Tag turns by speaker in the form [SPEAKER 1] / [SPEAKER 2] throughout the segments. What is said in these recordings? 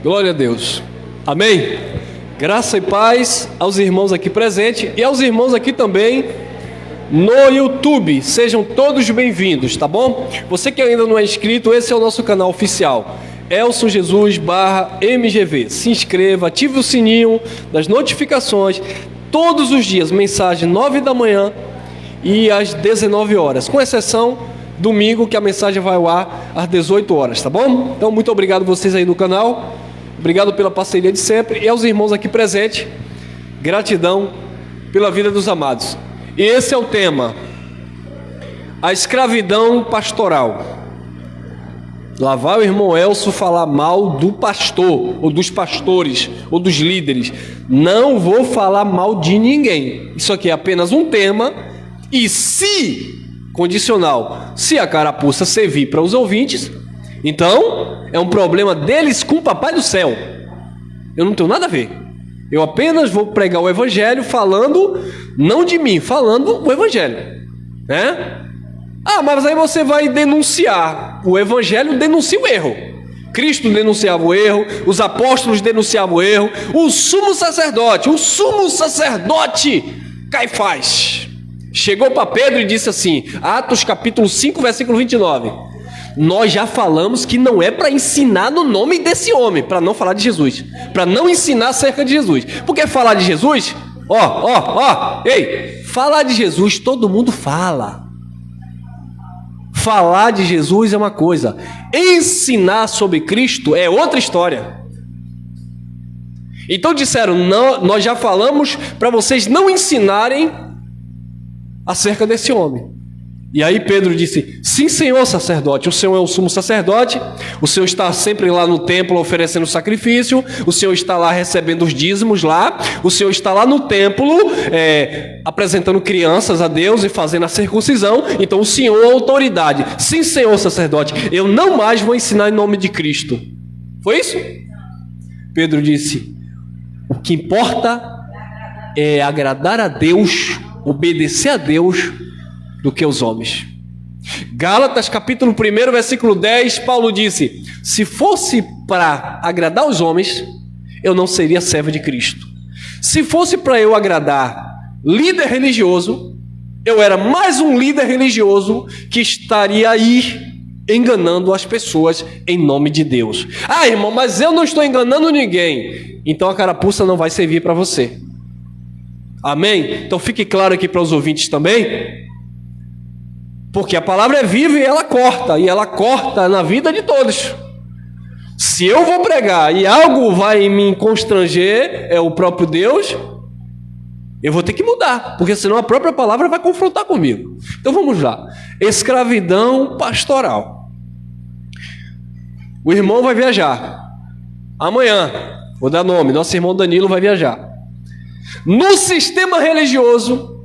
[SPEAKER 1] Glória a Deus. Amém? Graça e paz aos irmãos aqui presentes e aos irmãos aqui também no YouTube. Sejam todos bem-vindos, tá bom? Você que ainda não é inscrito, esse é o nosso canal oficial, Elson Jesus /MGV. Se inscreva, ative o sininho das notificações. Todos os dias, mensagem 9 da manhã e às 19 horas, com exceção domingo, que a mensagem vai ao ar às 18 horas, tá bom? Então, muito obrigado a vocês aí no canal. Obrigado pela parceria de sempre. E aos irmãos aqui presentes, gratidão pela vida dos amados. E esse é o tema: a escravidão pastoral. Lá vai o irmão Elson falar mal do pastor, ou dos pastores, ou dos líderes. Não vou falar mal de ninguém. Isso aqui é apenas um tema. E se, condicional, se a carapuça servir para os ouvintes, então é um problema deles com o papai do céu. Eu não tenho nada a ver. Eu apenas vou pregar o evangelho falando, não de mim, falando o evangelho, né? Ah, mas aí você vai denunciar. O evangelho denuncia o erro. Cristo denunciava o erro, os apóstolos denunciavam o erro, o sumo sacerdote Caifás chegou para Pedro e disse assim, Atos capítulo 5, versículo 29, nós já falamos que não é para ensinar no nome desse homem, para não falar de Jesus, para não ensinar acerca de Jesus, porque falar de Jesus, falar de Jesus todo mundo fala. Falar de Jesus é uma coisa, ensinar sobre Cristo é outra história. Então disseram, não, nós já falamos para vocês não ensinarem acerca desse homem. E aí Pedro disse, sim senhor sacerdote, o senhor é o sumo sacerdote, o senhor está sempre lá no templo oferecendo sacrifício, o senhor está lá recebendo os dízimos lá, o senhor está lá no templo apresentando crianças a Deus e fazendo a circuncisão, então o senhor é autoridade. Sim senhor sacerdote, eu não mais vou ensinar em nome de Cristo. Foi isso? Pedro disse, o que importa é agradar a Deus, obedecer a Deus, do que os homens. Gálatas capítulo 1, versículo 10, Paulo disse, se fosse para agradar os homens, eu não seria servo de Cristo. Se fosse para eu agradar líder religioso, eu era mais um líder religioso que estaria aí enganando as pessoas em nome de Deus. Ah, irmão, mas eu não estou enganando ninguém. Então a carapuça não vai servir para você. Amém? Então fique claro aqui para os ouvintes também, porque a palavra é viva e ela corta na vida de todos. Se eu vou pregar e algo vai me constranger, é o próprio Deus, eu vou ter que mudar, porque senão a própria palavra vai confrontar comigo. Então vamos lá. Escravidão pastoral. O irmão vai viajar amanhã, vou dar nome, nosso irmão Danilo vai viajar. No sistema religioso,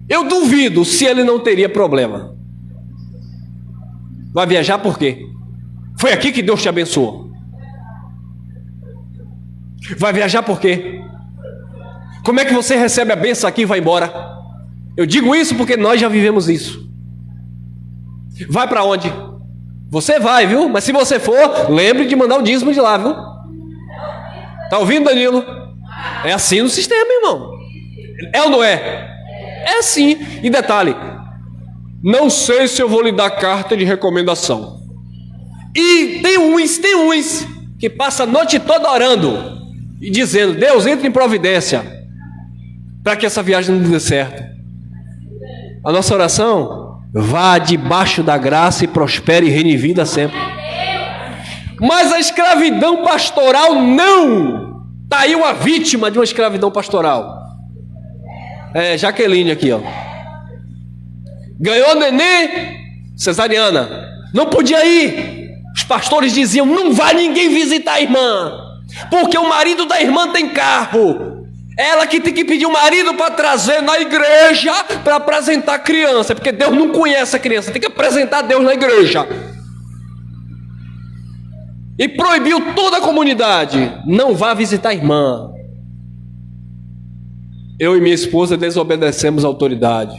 [SPEAKER 1] eu duvido se ele não teria problema. Vai viajar por quê? Foi aqui que Deus te abençoou. Vai viajar por quê? Como é que você recebe a bênção aqui e vai embora? Eu digo isso porque nós já vivemos isso. Vai para onde? Você vai, viu? Mas se você for, lembre de mandar o dízimo de lá, viu? Tá ouvindo, Danilo? É assim no sistema, irmão. É ou não é? É assim. E detalhe, não sei se eu vou lhe dar carta de recomendação. E tem uns que passam a noite toda orando e dizendo, Deus, entre em providência para que essa viagem não dê certo. A nossa oração, vá debaixo da graça e prospere e reine em vida sempre. Mas a escravidão pastoral não. Está aí uma vítima de uma escravidão pastoral. Jaqueline aqui, ó. Ganhou neném, cesariana. Não podia ir. Os pastores diziam, não vai ninguém visitar a irmã, porque o marido da irmã tem carro. Ela que tem que pedir o marido para trazer na igreja para apresentar a criança, porque Deus não conhece a criança, tem que apresentar Deus na igreja. E proibiu toda a comunidade, não vá visitar a irmã. Eu e minha esposa desobedecemos a autoridade.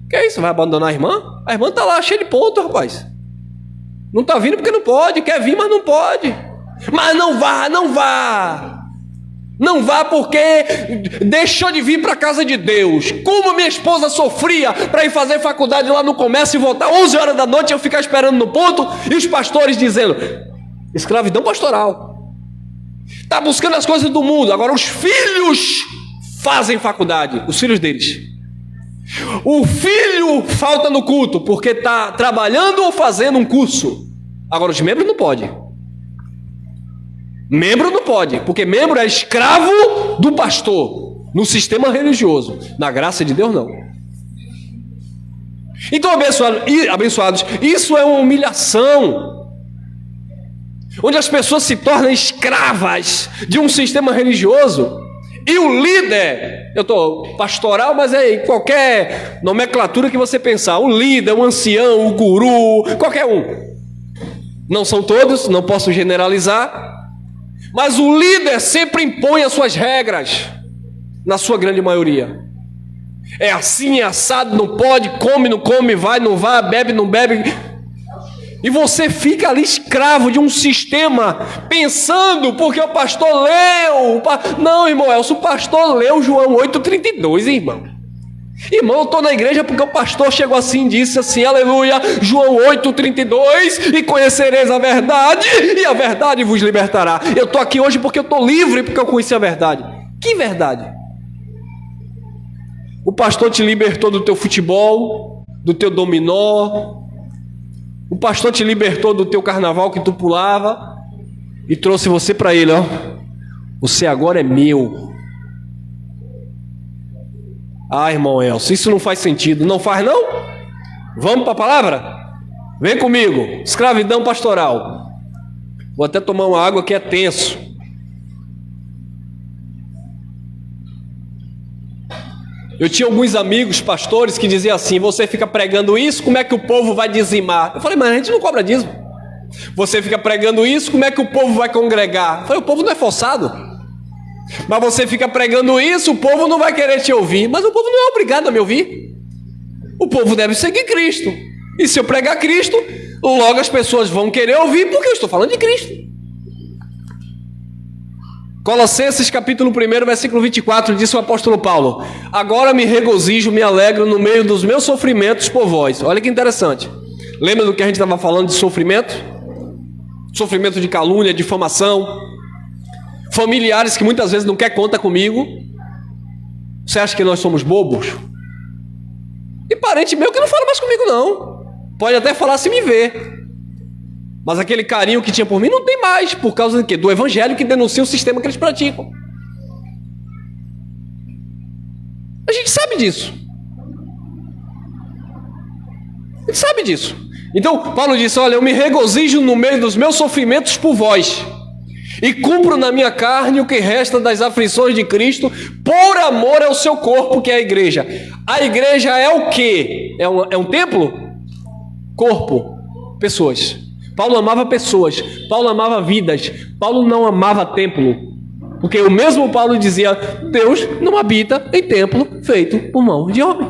[SPEAKER 1] Que é isso? Vai abandonar a irmã? A irmã está lá cheia de ponto, rapaz. Não está vindo porque não pode. Quer vir, mas não pode. Mas não vá, não vá. Não vá porque deixou de vir para a casa de Deus. Como minha esposa sofria para ir fazer faculdade lá no comércio e voltar 11 horas da noite, eu ficar esperando no ponto, e os pastores dizendo, escravidão pastoral. Está buscando as coisas do mundo. Agora os filhos fazem faculdade, os filhos deles. O filho falta no culto porque está trabalhando ou fazendo um curso. Agora os membros não podem. Membro não pode, porque membro é escravo do pastor, no sistema religioso. Na graça de Deus, não. Então, abençoados, isso é uma humilhação, onde as pessoas se tornam escravas de um sistema religioso, e o líder, eu estou pastoral, mas é em qualquer nomenclatura que você pensar, o líder, o ancião, o guru, qualquer um. Não são todos, não posso generalizar, mas o líder sempre impõe as suas regras, na sua grande maioria. É assim, é assado, não pode, come, não come, vai, não vai, bebe, não bebe. E você fica ali escravo de um sistema, pensando, porque o pastor leu. Não, irmão Elcio, o pastor leu João 8,32, irmão. Irmão, eu estou na igreja porque o pastor chegou assim e disse assim, aleluia, João 8,32, e conhecereis a verdade, e a verdade vos libertará. Eu estou aqui hoje porque eu estou livre, porque eu conheci a verdade. Que verdade? O pastor te libertou do teu futebol, do teu dominó, o pastor te libertou do teu carnaval que tu pulava, e trouxe você para ele, ó. Você agora é meu. Ah, irmão Elcio, isso não faz sentido. Não faz, não? Vamos para a palavra? Vem comigo. Escravidão pastoral. Vou até tomar uma água que é tenso. Eu tinha alguns amigos pastores que diziam assim, você fica pregando isso, como é que o povo vai dizimar? Eu falei, mas a gente não cobra dízimo. Você fica pregando isso, como é que o povo vai congregar? Eu falei, o povo não é forçado. Mas você fica pregando isso, o povo não vai querer te ouvir. Mas o povo não é obrigado a me ouvir. O povo deve seguir Cristo. E se eu pregar Cristo, logo as pessoas vão querer ouvir, porque eu estou falando de Cristo. Colossenses capítulo 1, versículo 24, disse o apóstolo Paulo, agora me regozijo, me alegro no meio dos meus sofrimentos por vós. Olha que interessante. Lembra do que a gente estava falando de sofrimento? Sofrimento de calúnia, difamação. Familiares que muitas vezes não quer conta comigo. Você acha que nós somos bobos? E parente meu que não fala mais comigo não. Pode até falar se me ver. Mas aquele carinho que tinha por mim não tem mais. Por causa do quê? Do evangelho que denuncia o sistema que eles praticam. A gente sabe disso. A gente sabe disso. Então Paulo disse, olha, eu me regozijo no meio dos meus sofrimentos por vós. E cumpro na minha carne o que resta das aflições de Cristo, por amor ao seu corpo, que é a igreja. A igreja é o quê? É um templo? Corpo. Pessoas. Paulo amava pessoas. Paulo amava vidas. Paulo não amava templo. Porque o mesmo Paulo dizia, Deus não habita em templo feito por mão de homem.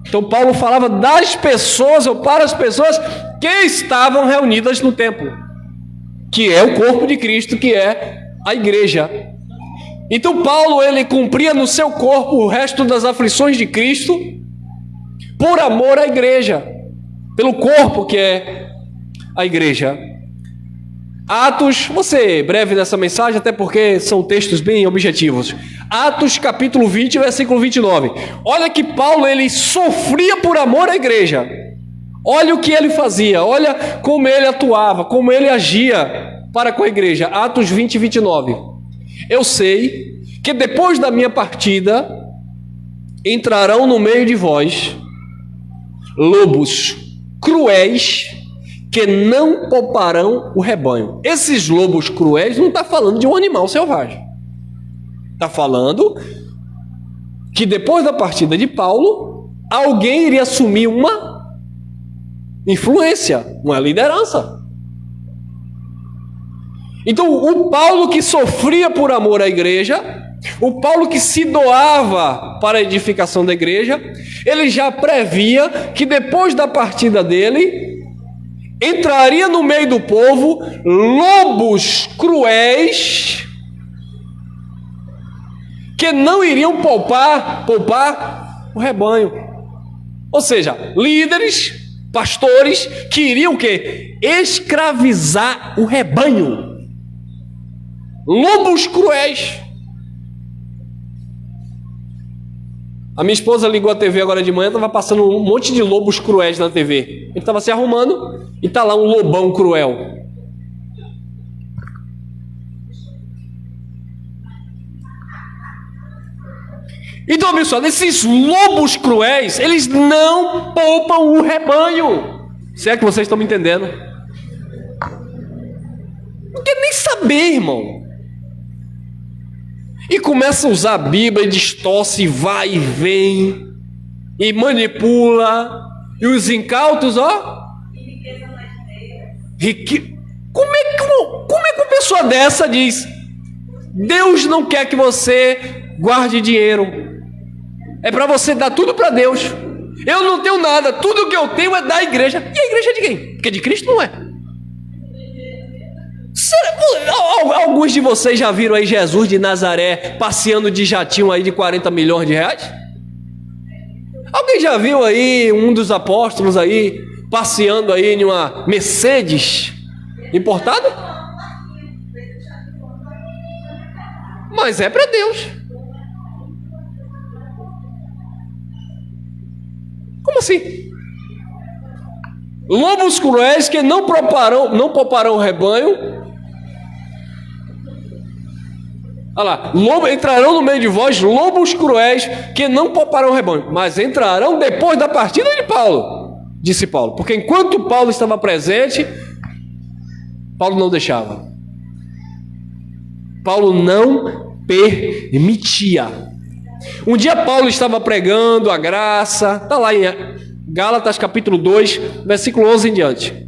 [SPEAKER 1] Então Paulo falava das pessoas, ou para as pessoas que estavam reunidas no templo, que é o corpo de Cristo, que é a igreja. Então Paulo, ele cumpria no seu corpo o resto das aflições de Cristo, por amor à igreja, pelo corpo que é a igreja. Atos, vou ser breve nessa mensagem, até porque são textos bem objetivos. Atos capítulo 20, versículo 29. Olha que Paulo, ele sofria por amor à igreja. Olha o que ele fazia, olha como ele atuava, como ele agia para com a igreja. Atos 20, 29. Eu sei que depois da minha partida entrarão no meio de vós lobos cruéis que não pouparão o rebanho. Esses lobos cruéis não está falando de um animal selvagem. Está falando que depois da partida de Paulo, alguém iria assumir uma influência, uma liderança. Então, o Paulo que sofria por amor à igreja, o Paulo que se doava para a edificação da igreja, ele já previa que depois da partida dele, entraria no meio do povo lobos cruéis que não iriam poupar o rebanho. Ou seja, líderes, pastores que iriam o quê? Escravizar o rebanho. Lobos cruéis. A minha esposa ligou a TV agora de manhã, estava passando um monte de lobos cruéis na TV. Ele estava se arrumando e está lá um lobão cruel. Então, pessoal, esses lobos cruéis, eles não poupam o rebanho. Se é que vocês estão me entendendo. Não quer nem saber, irmão. E começa a usar a Bíblia e distorce, vai e vem, e manipula, e os incautos, ó. Como é que uma pessoa dessa diz: Deus não quer que você guarde dinheiro, é para você dar tudo para Deus. Eu não tenho nada, tudo que eu tenho é da igreja. E a igreja é de quem? Porque de Cristo não é. Alguns de vocês já viram aí Jesus de Nazaré passeando de jatinho aí de 40 milhões de reais? Alguém já viu aí um dos apóstolos aí passeando aí em uma Mercedes importada? Mas é para Deus. Como assim? Lobos cruéis que não pouparão o rebanho. Olha lá, entrarão no meio de vós lobos cruéis que não pouparão o rebanho, mas entrarão depois da partida de Paulo, disse Paulo, porque enquanto Paulo estava presente, Paulo não deixava. Paulo não permitia. Um dia Paulo estava pregando a graça, está lá em Gálatas capítulo 2, versículo 11 em diante.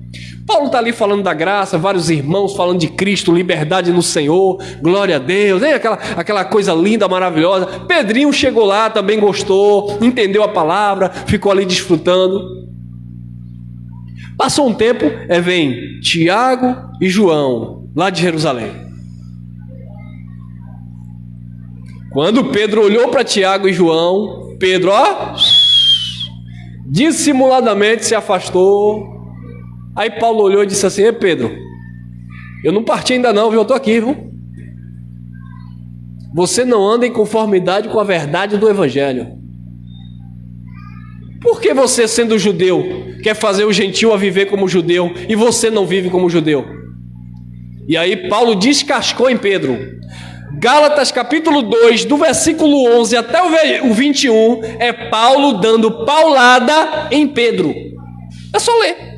[SPEAKER 1] Paulo está ali falando da graça, vários irmãos falando de Cristo, liberdade no Senhor, glória a Deus, hein? Aquela coisa linda, maravilhosa. Pedrinho chegou lá, também gostou, entendeu a palavra, ficou ali desfrutando. Passou um tempo, vem Tiago e João, lá de Jerusalém. Quando Pedro olhou para Tiago e João, Pedro, dissimuladamente se afastou. Aí Paulo olhou e disse assim: Pedro, eu não parti ainda não, viu? Eu estou aqui, viu? Você não anda em conformidade com a verdade do Evangelho. Por que você, sendo judeu, quer fazer o gentio a viver como judeu e você não vive como judeu? E aí Paulo descascou em Pedro. Gálatas capítulo 2, do versículo 11 até o 21, é Paulo dando paulada em Pedro. É só ler.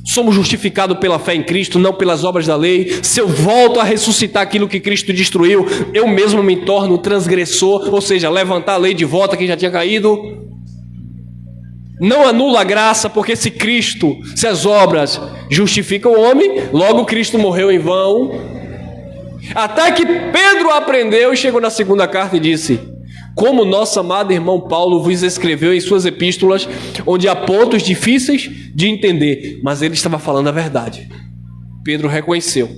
[SPEAKER 1] Somos justificados pela fé em Cristo, não pelas obras da lei. Se eu volto a ressuscitar aquilo que Cristo destruiu, eu mesmo me torno transgressor, ou seja, levantar a lei de volta que já tinha caído. Não anula a graça, porque se as obras justificam o homem, logo Cristo morreu em vão. Até que Pedro aprendeu e chegou na segunda carta e disse: como nosso amado irmão Paulo vos escreveu em suas epístolas, onde há pontos difíceis de entender, mas ele estava falando a verdade. Pedro reconheceu.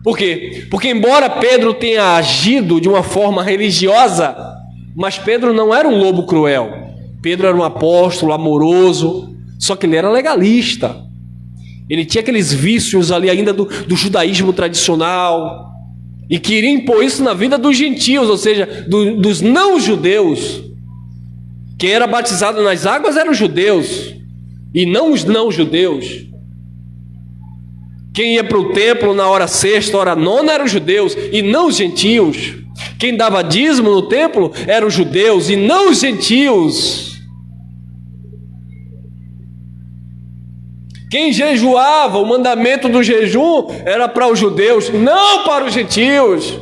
[SPEAKER 1] Por quê? Porque embora Pedro tenha agido de uma forma religiosa, mas Pedro não era um lobo cruel. Pedro era um apóstolo amoroso, só que ele era legalista. Ele tinha aqueles vícios ali ainda do judaísmo tradicional, e queria impor isso na vida dos gentios, ou seja, dos não-judeus. Quem era batizado nas águas eram os judeus, e não os não-judeus. Quem ia para o templo na hora sexta, hora nona, eram os judeus, e não os gentios. Quem dava dízimo no templo eram os judeus, e não os gentios. Quem jejuava, o mandamento do jejum era para os judeus, não para os gentios.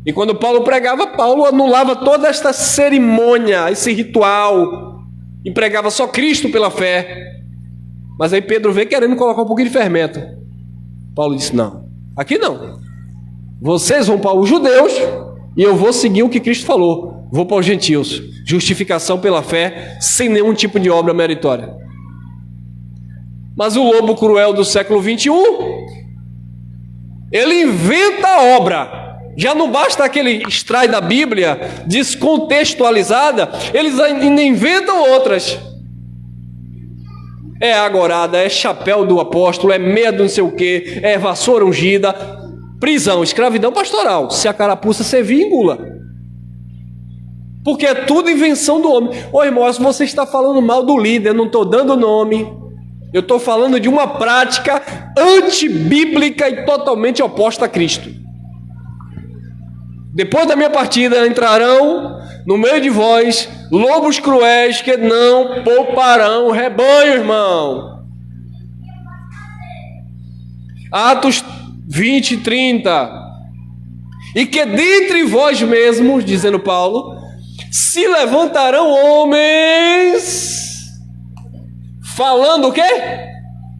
[SPEAKER 1] E quando Paulo pregava, Paulo anulava toda esta cerimônia, esse ritual, e pregava só Cristo pela fé. Mas aí Pedro veio querendo colocar um pouquinho de fermento. Paulo disse: não, aqui não. Vocês vão para os judeus e eu vou seguir o que Cristo falou. Vou para os gentios. Justificação pela fé, sem nenhum tipo de obra meritória. Mas o lobo cruel do século 21, ele inventa a obra. Já não basta aquele extrai da Bíblia descontextualizada, eles ainda inventam outras. É agorada, é chapéu do apóstolo, é meia do não sei o quê, é vassoura ungida, prisão, escravidão pastoral. Se a carapuça servir, engula. Porque é tudo invenção do homem. Ô irmão, se você está falando mal do líder, eu não estou dando nome. Eu estou falando de uma prática antibíblica e totalmente oposta a Cristo. Depois da minha partida entrarão no meio de vós lobos cruéis que não pouparão o rebanho, irmão. Atos 20, 30. E que dentre vós mesmos, dizendo Paulo, se levantarão homens falando o quê?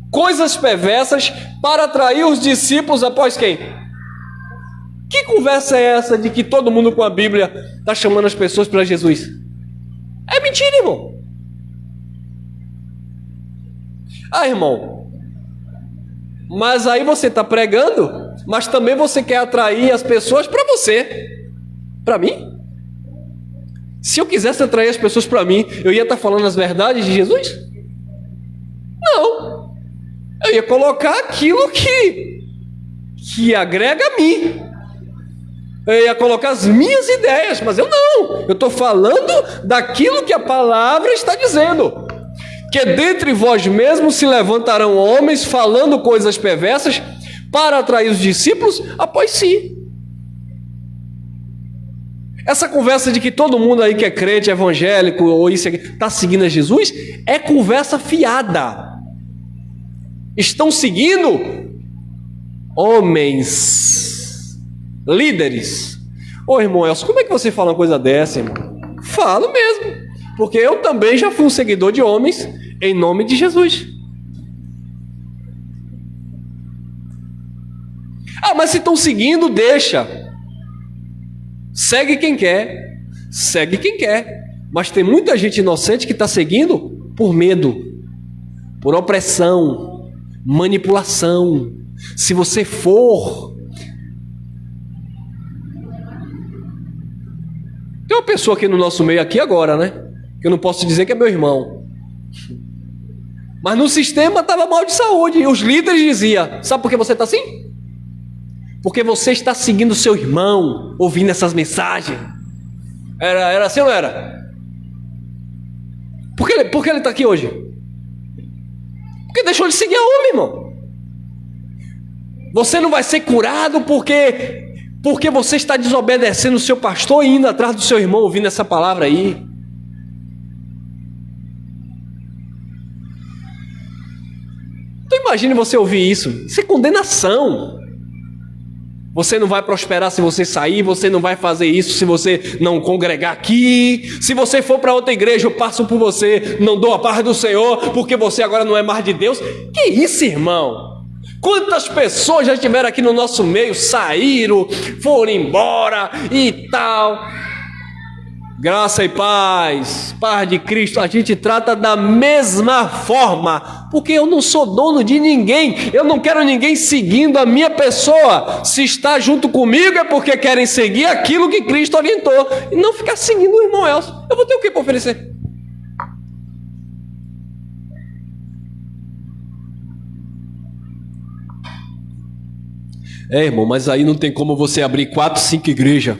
[SPEAKER 1] Coisas perversas para atrair os discípulos após quem? Que conversa é essa de que todo mundo com a Bíblia está chamando as pessoas para Jesus? É mentira, irmão. Ah, irmão, mas aí você está pregando, mas também você quer atrair as pessoas para você. Para mim? Se eu quisesse atrair as pessoas para mim, eu ia estar falando as verdades de Jesus? Não. Eu ia colocar aquilo que agrega a mim. Eu ia colocar as minhas ideias, mas eu não. Eu estou falando daquilo que a palavra está dizendo. Que dentre vós mesmos se levantarão homens falando coisas perversas para atrair os discípulos após si. Essa conversa de que todo mundo aí que é crente, evangélico ou isso aqui, está seguindo a Jesus, é conversa fiada. Estão seguindo homens, líderes. Ô irmão Elcio, como é que você fala uma coisa dessa, irmão? Falo mesmo, porque eu também já fui um seguidor de homens em nome de Jesus. Ah, mas se estão seguindo, deixa. Segue quem quer, segue quem quer. Mas tem muita gente inocente que está seguindo por medo, por opressão, manipulação. Se você for... Tem uma pessoa aqui no nosso meio aqui agora, né? Que eu não posso dizer que é meu irmão. Mas no sistema estava mal de saúde. E os líderes diziam, sabe por que você está assim? Porque você está seguindo seu irmão, ouvindo essas mensagens. Era assim ou não era? Por que ele está aqui hoje? Porque deixou de seguir a homem, irmão. Você não vai ser curado porque você está desobedecendo o seu pastor e indo atrás do seu irmão ouvindo essa palavra aí. Então imagine você ouvir isso. Isso é condenação. Você não vai prosperar se você sair, você não vai fazer isso se você não congregar aqui. Se você for para outra igreja, eu passo por você, não dou a paz do Senhor, porque você agora não é mais de Deus. Que isso, irmão? Quantas pessoas já estiveram aqui no nosso meio, saíram, foram embora e tal. Graça e paz, paz de Cristo, a gente trata da mesma forma, porque eu não sou dono de ninguém, eu não quero ninguém seguindo a minha pessoa. Se está junto comigo é porque querem seguir aquilo que Cristo orientou, e não ficar seguindo o irmão Elcio. Eu vou ter o que para oferecer? É, irmão, mas aí não tem como você abrir 4, 5 igrejas.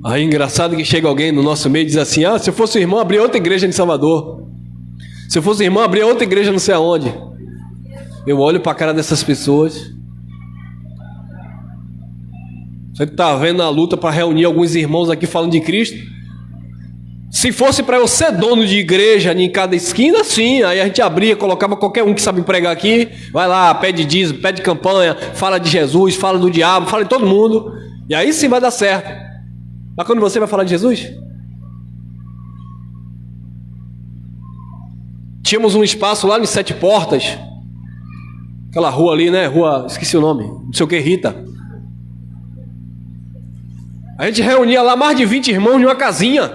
[SPEAKER 1] Aí engraçado que chega alguém no nosso meio e diz assim, se eu fosse o irmão, abrir outra igreja em Salvador. Se eu fosse o irmão, abrir outra igreja não sei aonde. Eu olho para a cara dessas pessoas. Você está vendo a luta para reunir alguns irmãos aqui falando de Cristo? Se fosse para eu ser dono de igreja em cada esquina, sim. Aí a gente abria, colocava qualquer um que sabe pregar aqui. Vai lá, pede dízimo, pede campanha, fala de Jesus, fala do diabo, fala de todo mundo. E aí sim vai dar certo. Mas quando você vai falar de Jesus? Tínhamos um espaço lá em Sete Portas. Aquela rua ali, né? Rua, esqueci o nome. Não sei o que, Rita. A gente reunia lá mais de 20 irmãos em uma casinha.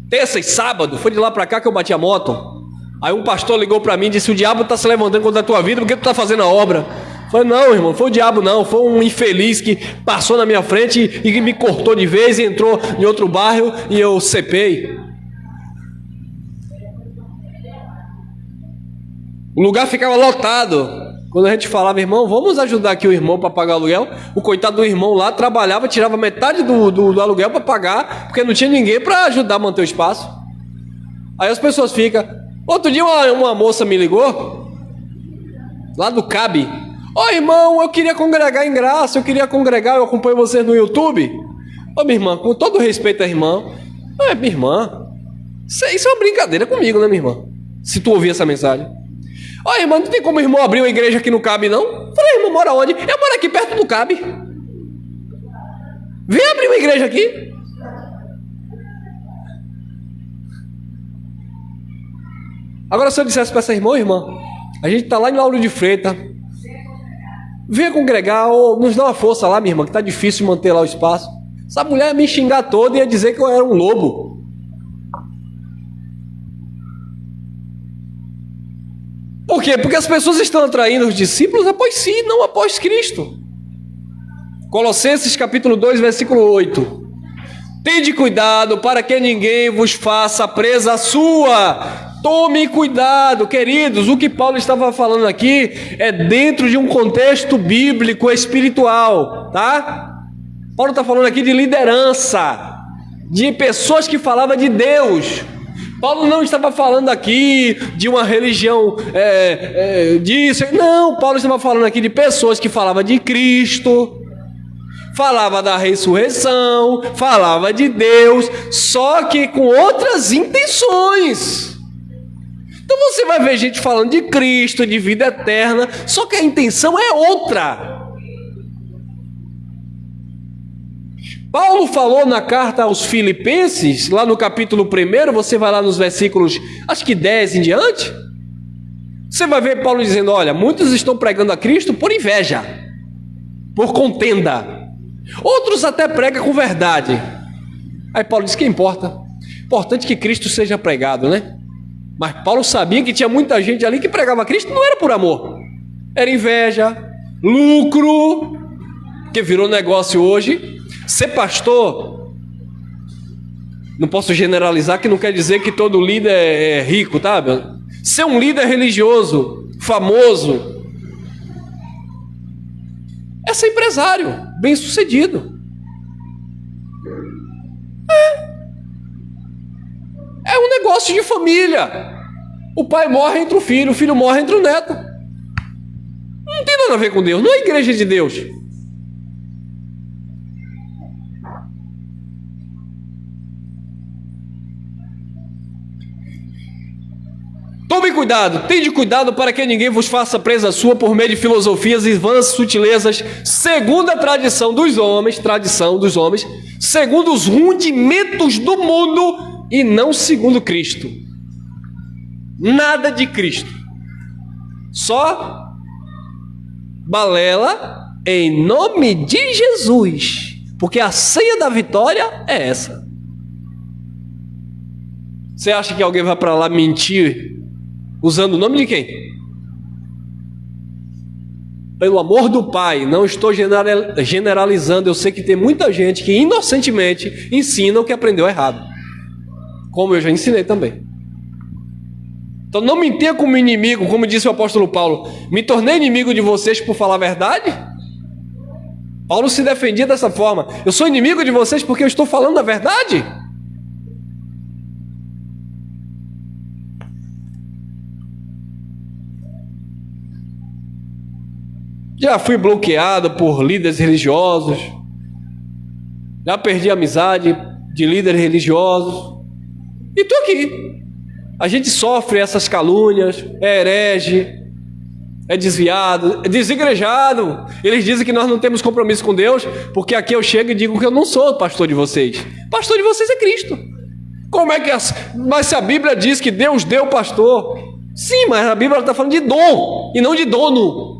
[SPEAKER 1] Terça e sábado. Foi de lá pra cá que eu bati a moto. Aí um pastor ligou para mim e disse: o diabo está se levantando contra a tua vida, por que tu está fazendo a obra? Eu falei: não, irmão, foi o diabo não, foi um infeliz que passou na minha frente e que me cortou de vez e entrou em outro bairro e eu cepei. O lugar ficava lotado. Quando a gente falava: irmão, vamos ajudar aqui o irmão para pagar o aluguel, o coitado do irmão lá trabalhava, tirava metade do aluguel para pagar, porque não tinha ninguém para ajudar a manter o espaço. Aí as pessoas ficam... Outro dia uma moça me ligou, lá do CAB: ô irmão, eu queria congregar em graça, eu acompanho vocês no YouTube. Ô minha irmã, com todo respeito à irmã, minha irmã, isso é uma brincadeira comigo, né, minha irmã? Se tu ouvir essa mensagem: ó, irmã, não tem como o irmão abrir uma igreja aqui no CAB, não? Eu falei: irmão, mora onde? Eu moro aqui perto do CAB. Vem abrir uma igreja aqui. Agora, se eu dissesse para essa irmã: a gente está lá em Lauro de Freitas, venha congregar, ou nos dá uma força lá, minha irmã, que está difícil manter lá o espaço. Essa mulher ia me xingar toda e ia dizer que eu era um lobo. Por quê? Porque as pessoas estão atraindo os discípulos após si, não após Cristo. Colossenses capítulo 2, versículo 8. Tende cuidado para que ninguém vos faça presa sua. Tome cuidado, queridos. O que Paulo estava falando aqui é dentro de um contexto bíblico espiritual, tá? Paulo está falando aqui de liderança, de pessoas que falavam de Deus. Paulo não estava falando aqui de uma religião disso. Não, Paulo estava falando aqui de pessoas que falavam de Cristo, falava da ressurreição, falava de Deus, só que com outras intenções. Então você vai ver gente falando de Cristo, de vida eterna, só que a intenção é outra. Paulo falou na carta aos Filipenses, lá no capítulo 1, você vai lá nos versículos, acho que 10 em diante, você vai ver Paulo dizendo: olha, muitos estão pregando a Cristo por inveja, por contenda, outros até pregam com verdade. Aí Paulo diz: que importa? Importante que Cristo seja pregado, né? Mas Paulo sabia que tinha muita gente ali que pregava Cristo, não era por amor, era inveja, lucro, que virou negócio hoje. Ser pastor, não posso generalizar, que não quer dizer que todo líder é rico, tá? Ser um líder religioso, famoso, é ser empresário, bem sucedido. É um negócio de família. O pai morre, entra o filho morre, entra o neto. Não tem nada a ver com Deus, não é igreja de Deus. Tome cuidado, tende cuidado para que ninguém vos faça presa sua por meio de filosofias e vãs sutilezas, segundo a tradição dos homens, segundo os rudimentos do mundo e não segundo Cristo. Nada de Cristo, só balela em nome de Jesus, porque a ceia da vitória é essa. Você acha que alguém vai para lá mentir usando o nome de quem? Pelo amor do Pai, não estou generalizando. Eu sei que tem muita gente que inocentemente ensina o que aprendeu errado, como eu já ensinei também. Então não me tenha como inimigo, como disse o apóstolo Paulo: me tornei inimigo de vocês por falar a verdade? Paulo se defendia dessa forma: eu sou inimigo de vocês porque eu estou falando a verdade? Já fui bloqueado por líderes religiosos, já perdi a amizade de líderes religiosos, e estou aqui. A gente sofre essas calúnias, é herege, é desviado, é desigrejado. Eles dizem que nós não temos compromisso com Deus, porque aqui eu chego e digo que eu não sou pastor de vocês. Pastor de vocês é Cristo. Como é que mas se a Bíblia diz que Deus deu pastor? Sim, mas a Bíblia está falando de dom e não de dono.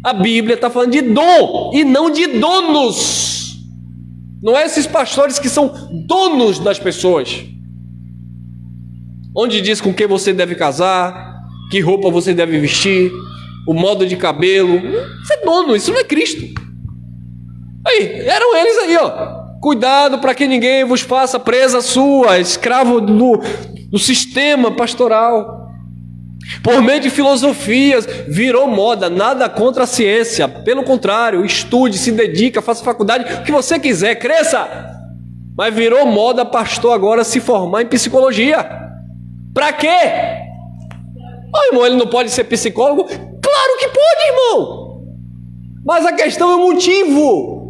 [SPEAKER 1] A Bíblia está falando de dom e não de donos. Não é esses pastores que são donos das pessoas. onde diz com quem você deve casar, que roupa você deve vestir, o modo de cabelo. Isso é dono, isso não é Cristo. Aí, eram eles aí, ó. Cuidado para que ninguém vos faça presa sua, escravo do sistema pastoral. Por meio de filosofias, virou moda, nada contra a ciência. Pelo contrário, estude, se dedica, faça faculdade, o que você quiser, cresça. Mas virou moda pastor agora se formar em psicologia. Para quê? Oh, irmão, ele não pode ser psicólogo? Claro que pode, irmão. Mas a questão é o motivo.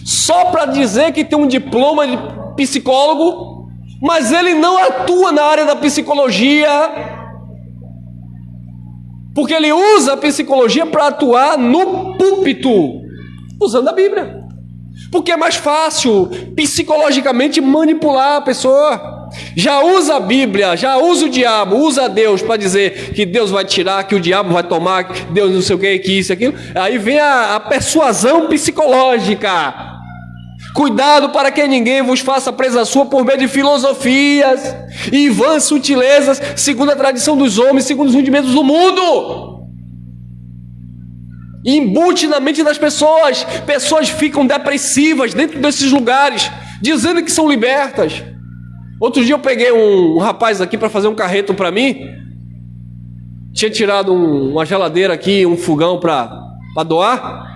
[SPEAKER 1] Só para dizer que tem um diploma de psicólogo, mas ele não atua na área da psicologia, porque ele usa a psicologia para atuar no púlpito, usando a Bíblia. Porque é mais fácil psicologicamente manipular a pessoa. Já usa a Bíblia, já usa o diabo, usa Deus para dizer que Deus vai tirar, que o diabo vai tomar, que Deus não sei o que isso, aquilo. Aí vem a persuasão psicológica. Cuidado para que ninguém vos faça presa sua por meio de filosofias e vãs sutilezas, segundo a tradição dos homens, segundo os rudimentos do mundo. E embute na mente das pessoas. Pessoas ficam depressivas dentro desses lugares, dizendo que são libertas. Outro dia eu peguei um rapaz aqui para fazer um carreto para mim. Tinha tirado uma geladeira aqui, um fogão para doar.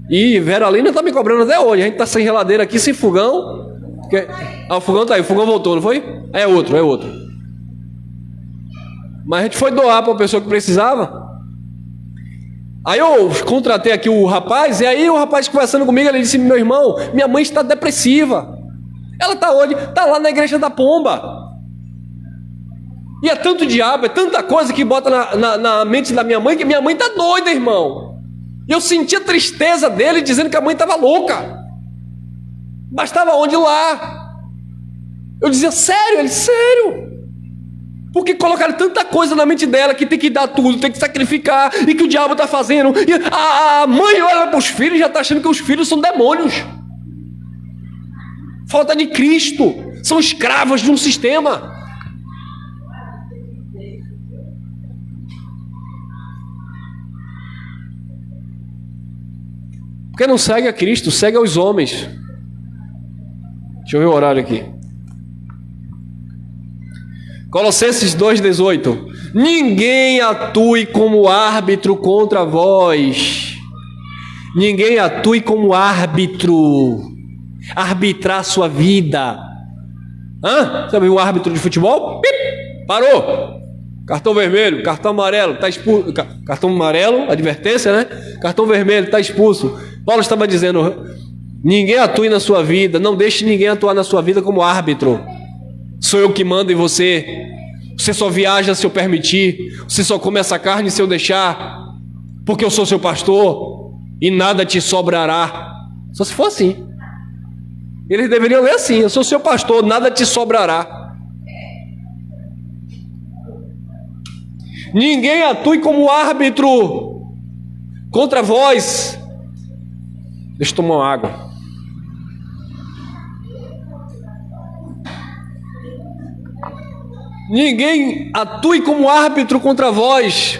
[SPEAKER 1] E Vera Lina está me cobrando até hoje. A gente está sem geladeira aqui, sem fogão. O fogão tá aí, o fogão voltou, não foi? É outro. Mas a gente foi doar para uma pessoa que precisava. Aí eu contratei aqui o rapaz, e aí o rapaz conversando comigo, ele disse: meu irmão, minha mãe está depressiva. Ela está onde? Está lá na igreja da Pomba. E é tanto diabo, é tanta coisa que bota na mente da minha mãe, que minha mãe está doida, irmão. E eu senti a tristeza dele dizendo que a mãe estava louca. Mas estava onde? Lá. Eu dizia: sério? Ele: sério. Porque colocaram tanta coisa na mente dela que tem que dar tudo, tem que sacrificar, e que o diabo está fazendo. E a mãe olha para os filhos e já está achando que os filhos são demônios. Falta de Cristo. São escravos de um sistema. Porque não segue a Cristo, segue aos homens. Deixa eu ver o horário aqui. Colossenses 2,18. Ninguém atue como árbitro contra vós. Ninguém atue como árbitro. Arbitrar sua vida. Sabe um árbitro de futebol? Parou. Cartão vermelho, cartão amarelo, está expulso. Cartão amarelo, advertência, né? Cartão vermelho, está expulso. Paulo estava dizendo: ninguém atue na sua vida, não deixe ninguém atuar na sua vida como árbitro. Sou eu que mando em você. Você só viaja se eu permitir. Você só come essa carne se eu deixar. Porque eu sou seu pastor e nada te sobrará. Só se for assim. Eles deveriam ler assim: eu sou seu pastor, nada te sobrará. Ninguém atue como árbitro contra vós. Deixa eu tomar uma água. Ninguém atue como árbitro contra vós,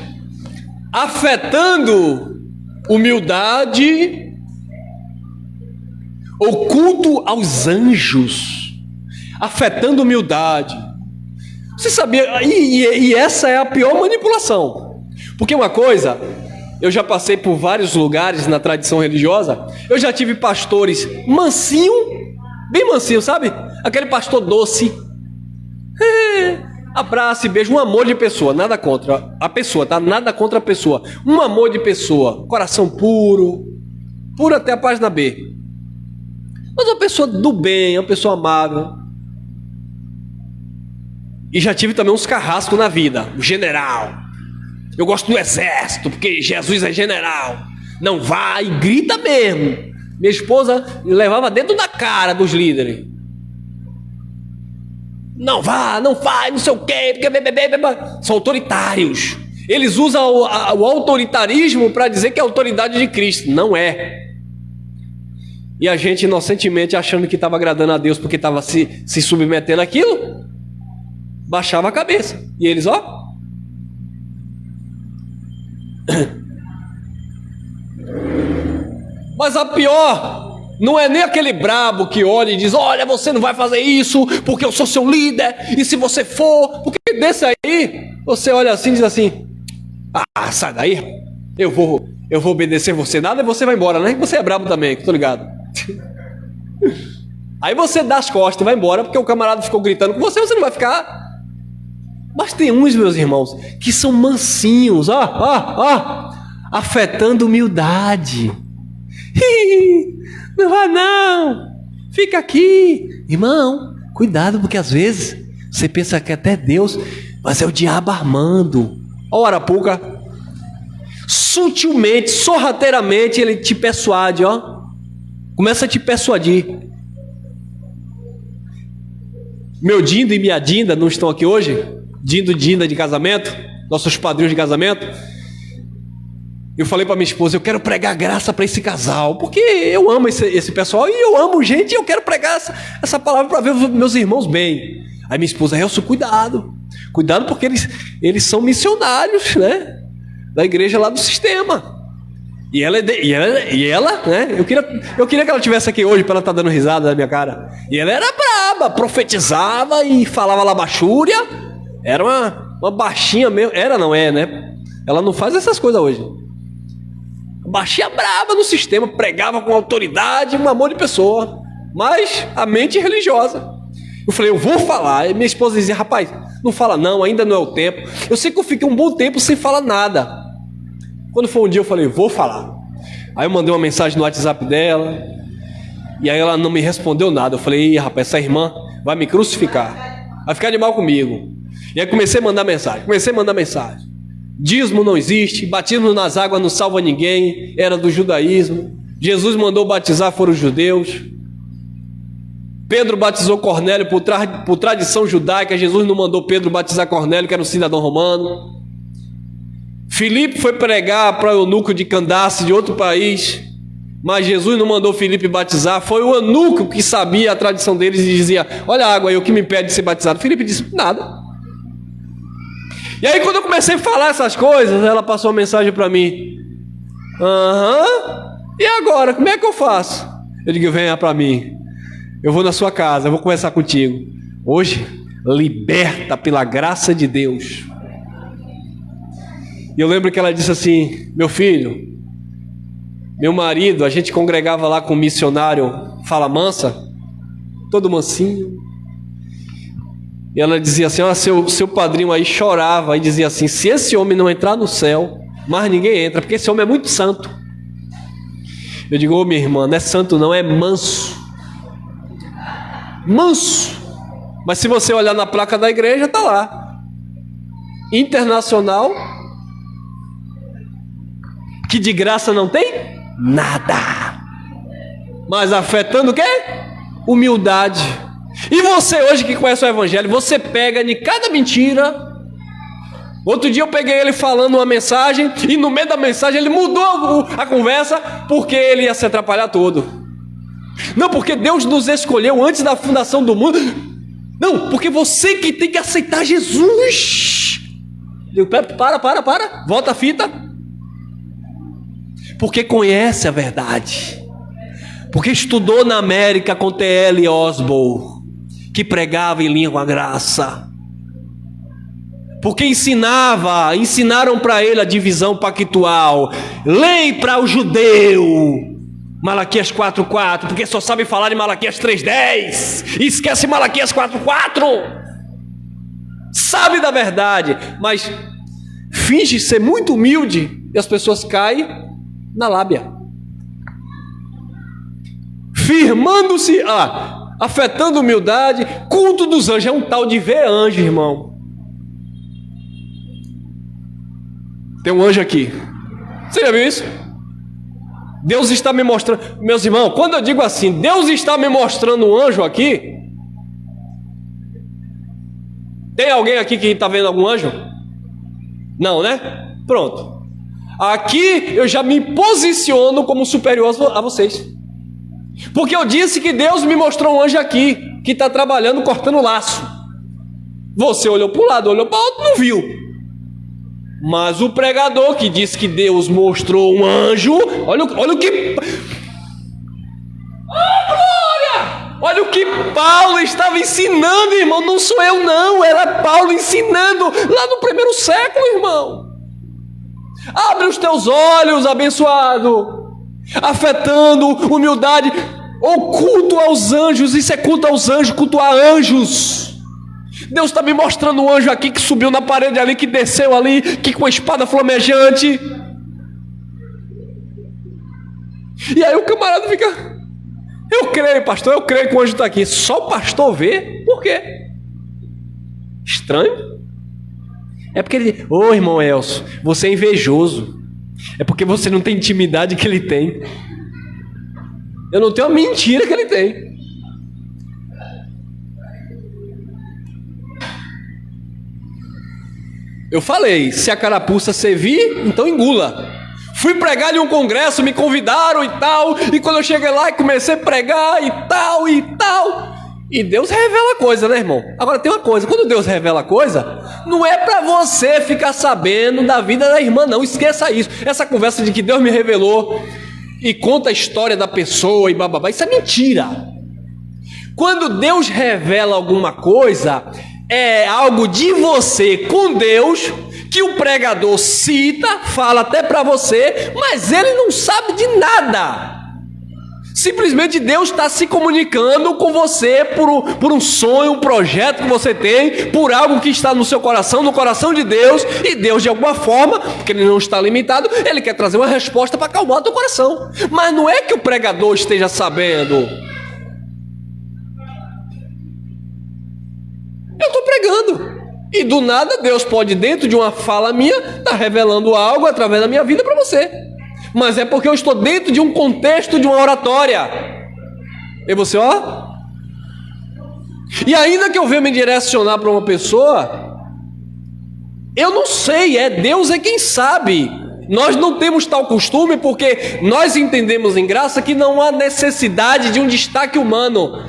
[SPEAKER 1] afetando humildade ou culto aos anjos. Afetando humildade. Você sabia? E essa é a pior manipulação. Porque uma coisa, eu já passei por vários lugares na tradição religiosa. Eu já tive pastores mansinho, bem mansinho, sabe? Aquele pastor doce. Abraço e beijo, um amor de pessoa, nada contra a pessoa, tá? Nada contra a pessoa. Um amor de pessoa, coração puro, puro até a página B. Mas uma pessoa do bem, uma pessoa amável. E já tive também uns carrascos na vida. O general. Eu gosto do exército, porque Jesus é general. Não vai, e grita mesmo. Minha esposa levava dentro da cara dos líderes. Não vá, não faz, não sei o quê, porque são autoritários. Eles usam o autoritarismo para dizer que é a autoridade de Cristo. Não é. E a gente inocentemente achando que estava agradando a Deus porque estava se submetendo àquilo. baixava a cabeça. E eles, ó. Mas a pior não é nem aquele brabo que olha e diz: olha, você não vai fazer isso porque eu sou seu líder, e se você for, porque desse aí, você olha assim e diz assim: ah, sai daí, eu vou obedecer você, nada, e você vai embora, né? Você é brabo também, que tô ligado. Aí você dá as costas e vai embora, porque o camarada ficou gritando com você, você não vai ficar. Mas tem uns, meus irmãos, que são mansinhos, afetando humildade. Não vai não, fica aqui. Irmão, cuidado, porque às vezes você pensa que até Deus, mas é o diabo armando. Ó, o Arapuca, sutilmente, sorrateiramente, ele te persuade, ó. Começa a te persuadir. Meu Dindo e minha Dinda não estão aqui hoje? Dindo e Dinda de casamento, nossos padrinhos de casamento. Eu falei para minha esposa: eu quero pregar graça para esse casal, porque eu amo esse pessoal, e eu amo gente, e eu quero pregar essa palavra para ver os meus irmãos bem. Aí minha esposa: Elcio, cuidado porque eles são missionários, né, da igreja lá do sistema. E ela, né, eu queria que ela estivesse aqui hoje para ela estar dando risada na minha cara. E ela era braba, profetizava e falava labachúria. Era uma baixinha mesmo. Era, não é, né? Ela não faz essas coisas hoje. Baixinha brava no sistema, pregava com autoridade, um amor de pessoa, mas a mente religiosa. Eu falei: eu vou falar. E minha esposa dizia: rapaz, não fala não, ainda não é o tempo. Eu sei que eu fiquei um bom tempo sem falar nada. Quando foi um dia eu falei: vou falar. Aí eu mandei uma mensagem no WhatsApp dela, e aí ela não me respondeu nada. Eu falei: ih, rapaz, essa irmã vai me crucificar, vai ficar de mal comigo. E aí comecei a mandar mensagem. Dízimo não existe, batismo nas águas não salva ninguém, era do judaísmo. Jesus mandou batizar, foram os judeus. Pedro batizou Cornélio por tradição judaica. Jesus não mandou Pedro batizar Cornélio, que era um cidadão romano. Filipe foi pregar para o eunuco de Candace, de outro país, mas Jesus não mandou Filipe batizar. Foi o eunuco que sabia a tradição deles e dizia: olha a água aí, o que me impede de ser batizado? Filipe disse: nada. E aí quando eu comecei a falar essas coisas, ela passou uma mensagem para mim: e agora, como é que eu faço? Eu digo: venha para mim, eu vou na sua casa, eu vou conversar contigo. Hoje, liberta pela graça de Deus. E eu lembro que ela disse assim: meu filho, meu marido, a gente congregava lá com um missionário Fala Mansa, todo mansinho. E ela dizia assim: olha, seu padrinho aí chorava e dizia assim: se esse homem não entrar no céu, mais ninguém entra, porque esse homem é muito santo. Eu digo: ô minha irmã, não é santo não, é manso. Manso. Mas se você olhar na placa da igreja, está lá: internacional, que de graça não tem nada, mas afetando o quê? Humildade. E você hoje que conhece o evangelho, você pega de cada mentira. Outro dia eu peguei ele falando uma mensagem, e no meio da mensagem ele mudou a conversa, porque ele ia se atrapalhar todo. Não, porque Deus nos escolheu antes da fundação do mundo. Não, porque você que tem que aceitar Jesus. Eu, para, volta a fita. Porque conhece a verdade, porque estudou na América com T.L. Osborne, que pregava em língua graça, porque ensinaram para ele a divisão pactual, lei para o judeu, Malaquias 4:4, porque só sabe falar de Malaquias 3:10, e esquece Malaquias 4:4, sabe da verdade, mas finge ser muito humilde, e as pessoas caem na lábia, firmando-se, afetando humildade. Culto dos anjos, é um tal de ver anjo, irmão. Tem um anjo aqui, você já viu isso? Deus está me mostrando, meus irmãos, quando eu digo assim, Deus está me mostrando um anjo aqui, tem alguém aqui que está vendo algum anjo? Não, né? Pronto. Aqui eu já me posiciono como superior a vocês, porque eu disse que Deus me mostrou um anjo aqui, que está trabalhando, cortando laço. Você olhou para um lado, olhou para o outro, não viu. Mas o pregador que disse que Deus mostrou um anjo, olha o que... Glória! Olha o que Paulo estava ensinando, irmão. Não sou eu não, era Paulo ensinando lá no primeiro século, irmão. Abre os teus olhos, abençoado. Afetando, humildade. Ou culto aos anjos. Isso é culto aos anjos, culto a anjos. Deus está me mostrando um anjo aqui que subiu na parede ali, que desceu ali, que com a espada flamejante. E aí o camarada fica: eu creio, pastor, eu creio que o anjo está aqui. Só o pastor vê? Por quê? Estranho. É porque ele diz: ô irmão Elcio, você é invejoso. É porque você não tem intimidade que ele tem. Eu não tenho a mentira que ele tem. Eu falei: se a carapuça servir, então engula. Fui pregar em um congresso, me convidaram e tal. E quando eu cheguei lá e comecei a pregar e tal e tal. E Deus revela coisa, né, irmão? Agora tem uma coisa: quando Deus revela coisa, não é para você ficar sabendo da vida da irmã, não. Esqueça isso. Essa conversa de que Deus me revelou e conta a história da pessoa e bababá, isso é mentira. Quando Deus revela alguma coisa, é algo de você com Deus, que o pregador cita, fala até para você, mas ele não sabe de nada. Simplesmente Deus está se comunicando com você por um sonho, um projeto que você tem, por algo que está no seu coração, no coração de Deus, e Deus de alguma forma, porque ele não está limitado, ele quer trazer uma resposta para acalmar o teu coração. Mas não é que o pregador esteja sabendo. Eu estou pregando, e do nada Deus pode, dentro de uma fala minha, estar revelando algo através da minha vida para você. Mas é porque eu estou dentro de um contexto de uma oratória. E você, ó. E ainda que eu venha me direcionar para uma pessoa, eu não sei, Deus é quem sabe. Nós não temos tal costume porque nós entendemos em graça que não há necessidade de um destaque humano.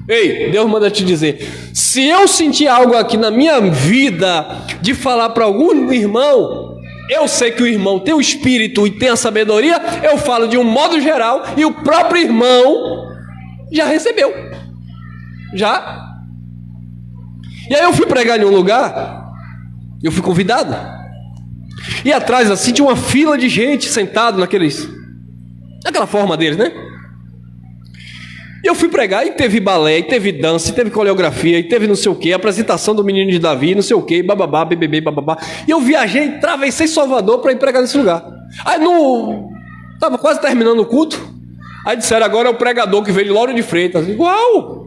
[SPEAKER 1] Ei, Deus manda te dizer: se eu sentir algo aqui na minha vida de falar para algum irmão, eu sei que o irmão tem o espírito e tem a sabedoria, eu falo de um modo geral e o próprio irmão já recebeu. Já. E aí eu fui pregar em um lugar, eu fui convidado, e atrás assim tinha uma fila de gente sentado naquela forma deles, né? E eu fui pregar, e teve balé, e teve dança, e teve coreografia, e teve não sei o que, apresentação do menino de Davi, não sei o que, bababá, bebê, bababá. E eu viajei, atravessei Salvador para ir pregar nesse lugar. Aí estava quase terminando o culto, aí disseram: agora é o pregador que veio de Lauro de Freitas. Igual.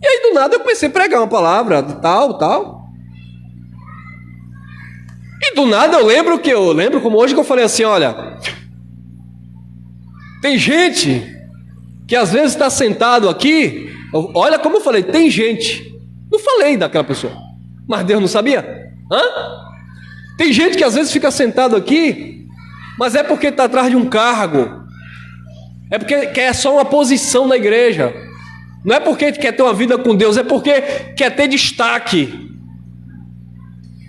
[SPEAKER 1] E aí do nada eu comecei a pregar uma palavra, tal. E do nada eu lembro como hoje que eu falei assim: olha, tem gente que às vezes está sentado aqui, olha como eu falei, tem gente, não falei daquela pessoa, mas Deus não sabia? Tem gente que às vezes fica sentado aqui, mas é porque está atrás de um cargo, é porque quer só uma posição na igreja, não é porque quer ter uma vida com Deus, é porque quer ter destaque,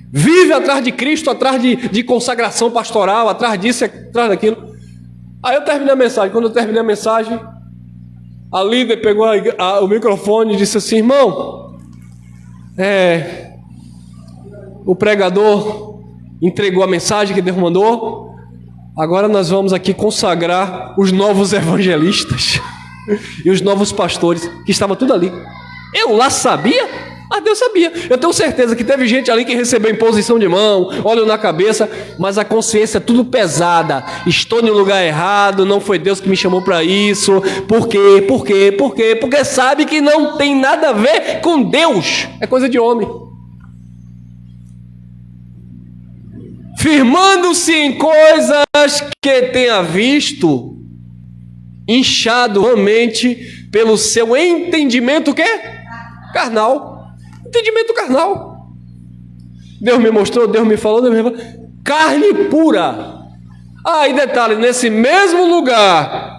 [SPEAKER 1] vive atrás de Cristo, atrás de consagração pastoral, atrás disso, atrás daquilo. Aí eu terminei a mensagem. Quando eu terminei a mensagem, a líder pegou o microfone e disse assim: irmão, o pregador entregou a mensagem que Deus mandou, agora nós vamos aqui consagrar os novos evangelistas e os novos pastores, que estava tudo ali. Eu lá sabia, mas Deus sabia. Eu tenho certeza que teve gente ali que recebeu imposição de mão, óleo na cabeça, mas a consciência tudo pesada. Estou no lugar errado, não foi Deus que me chamou para isso. Por quê? Porque sabe que não tem nada a ver com Deus, é coisa de homem. Firmando-se em coisas que tenha visto, inchado realmente pelo seu entendimento, o quê? Carnal. Entendimento carnal. Deus me mostrou, Deus me falou, carne pura. E detalhe, nesse mesmo lugar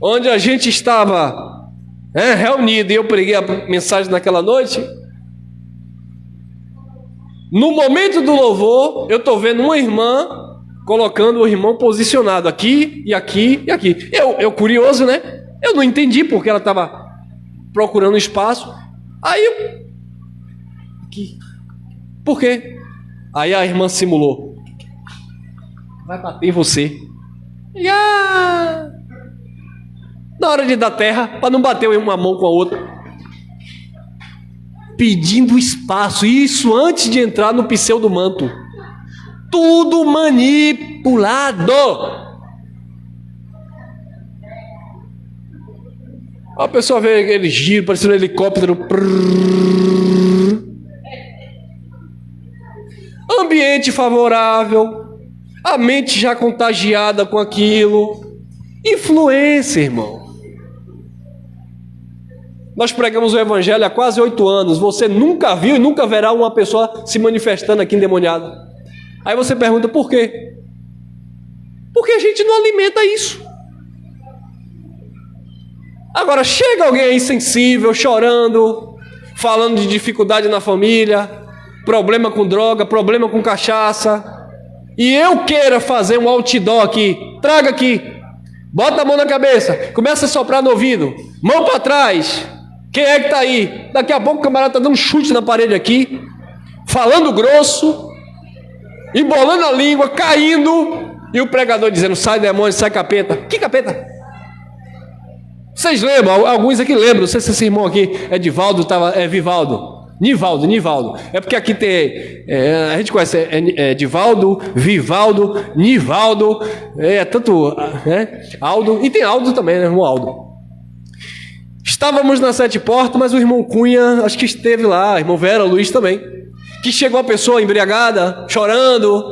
[SPEAKER 1] onde a gente estava reunido, e eu preguei a mensagem naquela noite. No momento do louvor, eu estou vendo uma irmã colocando o irmão posicionado aqui e aqui e aqui. Eu curioso, né? Eu não entendi porque ela estava procurando espaço. Aí aqui. Por quê? Aí a irmã simulou. Vai bater em você. E na hora de dar terra, para não bater uma mão com a outra. Pedindo espaço. Isso antes de entrar no pseudo-manto. Tudo manipulado. A pessoa vê aquele giro, parecendo um helicóptero. Ambiente favorável. A mente já contagiada com aquilo. Influência, irmão. Nós pregamos o evangelho há quase 8 anos. Você nunca viu e nunca verá uma pessoa se manifestando aqui endemoniada. Aí você pergunta por quê? Porque a gente não alimenta isso. Agora chega alguém aí sensível, chorando, falando de dificuldade na família, problema com droga, problema com cachaça, e eu queira fazer um outdoor aqui, traga aqui, bota a mão na cabeça, começa a soprar no ouvido, mão para trás. Quem é que está aí? Daqui a pouco o camarada está dando um chute na parede aqui, falando grosso, embolando a língua, caindo, e o pregador dizendo: sai demônio, sai capeta. Que capeta? Vocês lembram? Alguns aqui lembram. Não sei se esse irmão aqui é Divaldo, Vivaldo. Nivaldo. É porque aqui tem, a gente conhece, Divaldo, Vivaldo, Nivaldo, tanto, Aldo, e tem Aldo também, né, irmão Aldo. Estávamos na Sete Portas, mas o irmão Cunha, acho que esteve lá, irmão Vera, Luiz também, que chegou a pessoa embriagada, chorando,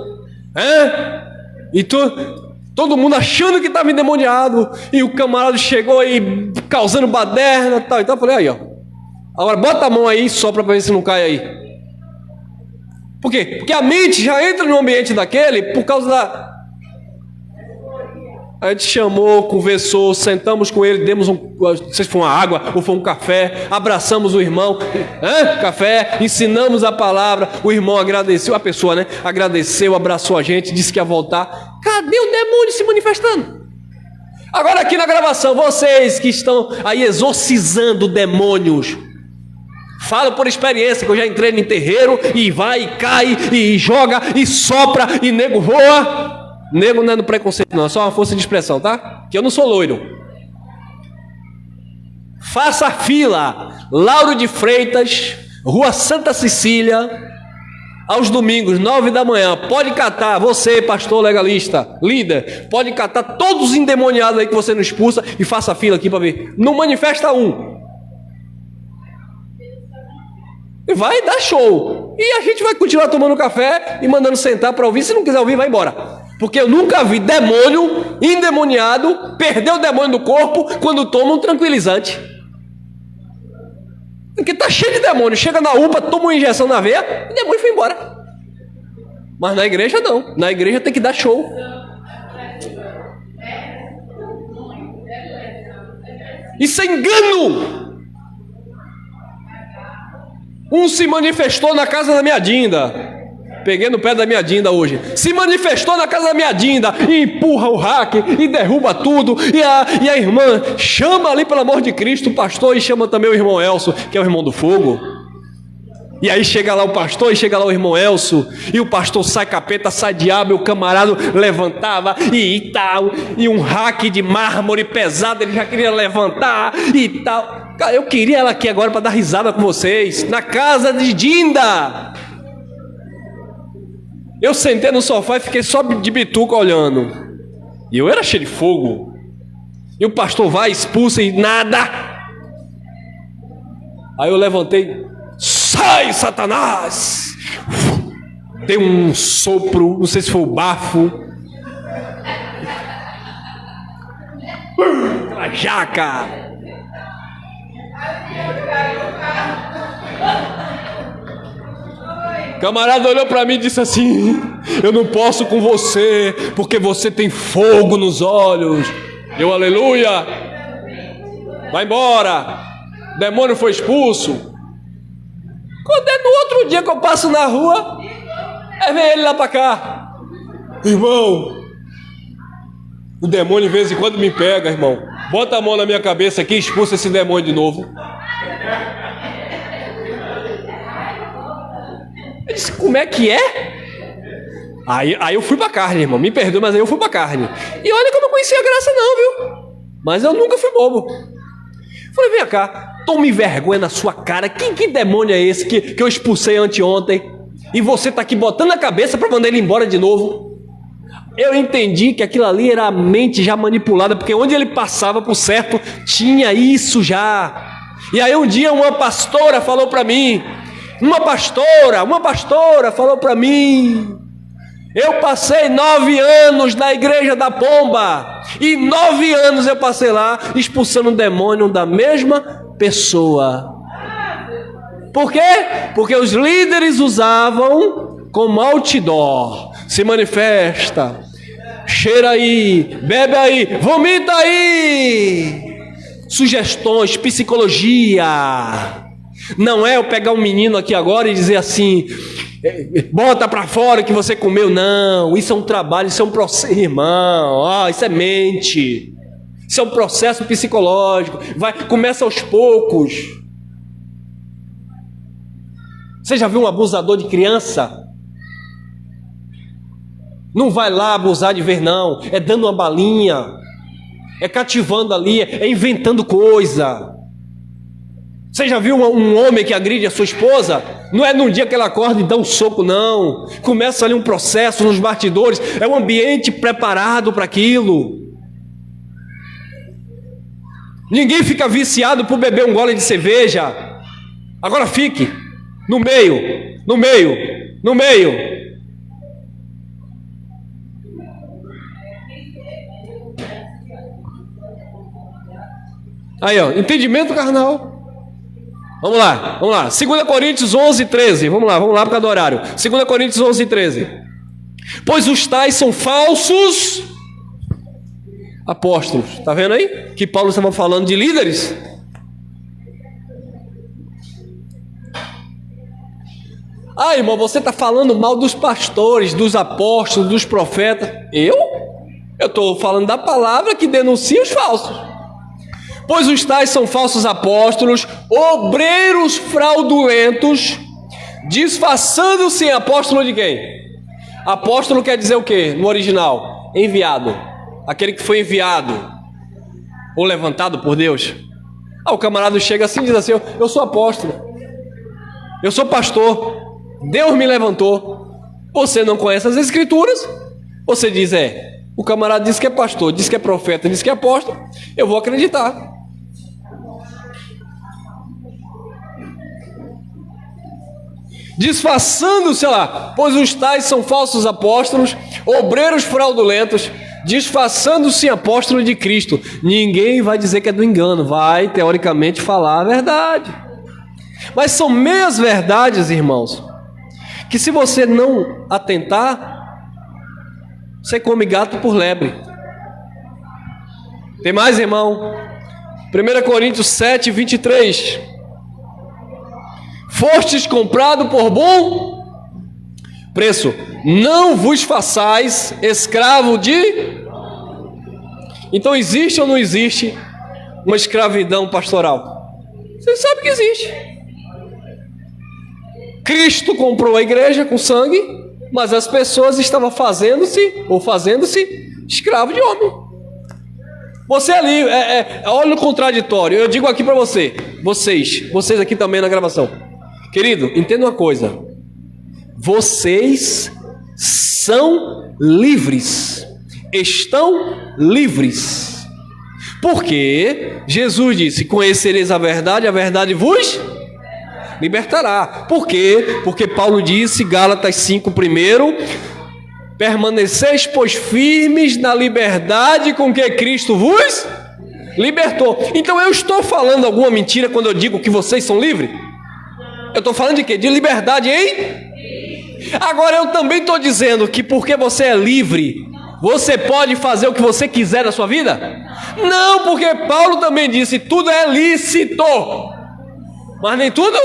[SPEAKER 1] e todo mundo achando que estava endemoniado, e o camarada chegou aí causando baderna, tal e tal. Eu falei: aí, ó, agora bota a mão aí e sopra para ver se não cai aí. Por quê? Porque a mente já entra no ambiente daquele por causa da... A gente chamou, conversou, sentamos com ele, demos não sei se foi uma água ou foi um café, abraçamos o irmão, café, ensinamos a palavra, o irmão agradeceu, a pessoa, né, agradeceu, abraçou a gente, disse que ia voltar. Cadê o demônio se manifestando? Agora aqui na gravação, vocês que estão aí exorcizando demônios, falo por experiência, que eu já entrei em terreiro, e vai, e cai, e joga, e sopra, e nego voa. Nego não é no preconceito não, é só uma força de expressão, tá? Que eu não sou loiro. Faça fila, Lauro de Freitas, Rua Santa Cecília, aos domingos, 9 da manhã. Pode catar, você, pastor legalista, líder, pode catar todos os endemoniados aí que você não expulsa e faça fila aqui para ver. Não manifesta um. E vai dar show. E a gente vai continuar tomando café e mandando sentar para ouvir. Se não quiser ouvir, vai embora. Porque eu nunca vi demônio endemoniado perder o demônio do corpo quando toma um tranquilizante. Porque tá cheio de demônio. Chega na UPA, toma uma injeção na veia, o demônio foi embora. Mas na igreja não. Na igreja tem que dar show. Isso é engano. Um se manifestou na casa da minha Dinda. Peguei no pé da minha Dinda hoje. Se manifestou na casa da minha Dinda e empurra o rack e derruba tudo. E a irmã chama ali, pelo amor de Cristo, o pastor, e chama também o irmão Elcio, que é o irmão do fogo. E aí chega lá o pastor e chega lá o irmão Elcio, e o pastor sai capeta, sai diabo, e o camarada levantava e tal, e um rack de mármore pesado, ele já queria levantar e tal. Cara, eu queria ela aqui agora para dar risada com vocês, na casa de Dinda. Eu sentei no sofá e fiquei só de bituca olhando. E eu era cheio de fogo. E o pastor vai, expulsa e nada. Aí eu levantei. Sai, Satanás! Dei um sopro, não sei se foi o bafo. Aquela jaca. Camarada olhou para mim e disse assim: eu não posso com você, porque você tem fogo nos olhos. Eu, aleluia. Vai embora. o demônio foi expulso. Quando é no outro dia que eu passo na rua, vem ele lá para cá. Irmão, o demônio de vez em quando me pega, irmão. Bota a mão na minha cabeça aqui e expulsa esse demônio de novo. Eu disse, como é que é? Aí eu fui pra carne, irmão. Me perdoe, mas aí eu fui pra carne. E olha que eu não conhecia a graça não, viu? Mas eu nunca fui bobo. Falei, vem cá, tome vergonha na sua cara. Que demônio é esse que eu expulsei anteontem? E você tá aqui botando a cabeça para mandar ele embora de novo? Eu entendi que aquilo ali era a mente já manipulada, porque onde ele passava por certo, tinha isso já. E aí um dia uma pastora falou para mim, uma pastora falou para mim, eu passei 9 anos na igreja da Pomba, e 9 anos eu passei lá expulsando um demônio da mesma pessoa. Por quê? Porque os líderes usavam como outdoor. Se manifesta, cheira aí, bebe aí, vomita aí. Sugestões, psicologia. Não é eu pegar um menino aqui agora e dizer assim, bota pra fora que você comeu. Não, isso é um trabalho, isso é um processo, irmão. Isso é mente. Isso é um processo psicológico. Começa aos poucos. Você já viu um abusador de criança? Não vai lá abusar de ver, não. É dando uma balinha, é cativando ali, é inventando coisa. Você já viu um homem que agride a sua esposa? Não é num dia que ela acorda e dá um soco, não. Começa ali um processo nos bastidores. É um ambiente preparado para aquilo. Ninguém fica viciado por beber um gole de cerveja. Agora fique no meio. Aí, ó, entendimento carnal. Vamos lá. 2 Coríntios 11, 13. Vamos lá por causa do horário. 2 Coríntios 11, 13. Pois os tais são falsos apóstolos. Está vendo aí? Que Paulo estava falando de líderes. Irmão, você está falando mal dos pastores, dos apóstolos, dos profetas. Eu estou falando da palavra que denuncia os falsos. Pois os tais são falsos apóstolos, obreiros fraudulentos, disfarçando-se em apóstolo de quem? Apóstolo quer dizer o quê no original? Enviado. Aquele que foi enviado ou levantado por Deus. O camarada chega assim e diz assim, eu sou apóstolo, eu sou pastor, Deus me levantou. Você não conhece as escrituras, você diz, o camarada diz que é pastor, diz que é profeta, diz que é apóstolo, eu vou acreditar. Disfarçando-se lá, pois os tais são falsos apóstolos, obreiros fraudulentos, disfarçando-se em apóstolo de Cristo. Ninguém vai dizer que é do engano, vai teoricamente falar a verdade. Mas são meias verdades, irmãos, que se você não atentar, você come gato por lebre. Tem mais, irmão? 1 Coríntios 7, 23. Fostes comprado por bom preço, não vos façais escravo de... Então existe ou não existe uma escravidão pastoral? Você sabe que existe. Cristo comprou a igreja com sangue, mas as pessoas estavam fazendo-se escravo de homem. Você ali, olha o contraditório. Eu digo aqui para vocês aqui também na gravação. Querido, entenda uma coisa. Vocês são livres. Estão livres. Porque Jesus disse, conhecereis a verdade vos libertará. Por quê? Porque Paulo disse, Gálatas 5 primeiro, permaneceis, pois, firmes na liberdade com que Cristo vos libertou. Então eu estou falando alguma mentira quando eu digo que vocês são livres? Eu estou falando de quê? De liberdade, hein? Agora eu também estou dizendo que porque você é livre, você pode fazer o que você quiser na sua vida? Não, porque Paulo também disse, tudo é lícito. Mas nem tudo.